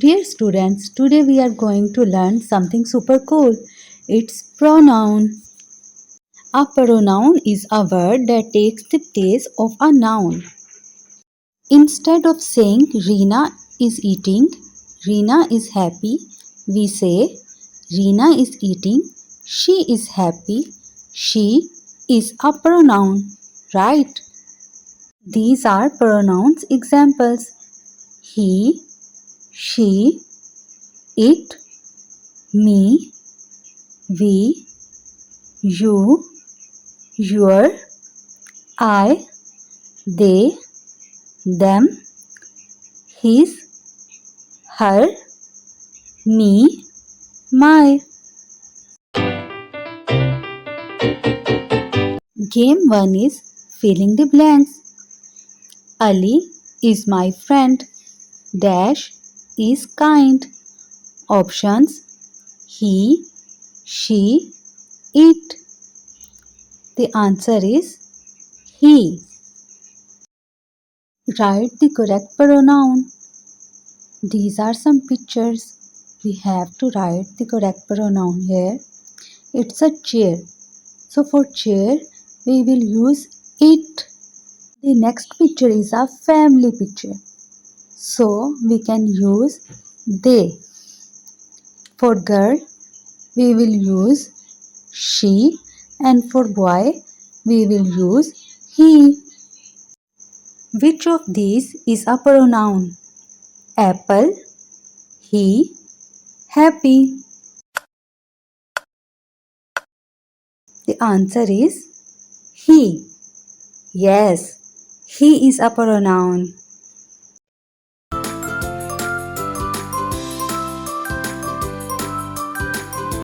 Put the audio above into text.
Dear students, today we are going to learn something super cool. It's pronoun. A pronoun is a word that takes the place of a noun. Instead of saying Reena is eating, Reena is happy, we say Reena is eating, she is happy, she is a pronoun, right? These are pronouns examples. He, she, it, me, we, you, your, I, they, them, his, her, me, my. Game 1 is filling the blanks. Ali is my friend. Dash is kind. Options: he, she, it. The answer is he. Write the correct pronoun. These are some pictures. We have to write the correct pronoun here. It's a chair. So for chair, we will use it. The next picture is a family picture. So we can use they. For girl, we will use she, and for boy, we will use he. Which of these is a pronoun? Apple, he, happy. The answer is he. Yes, he is a pronoun.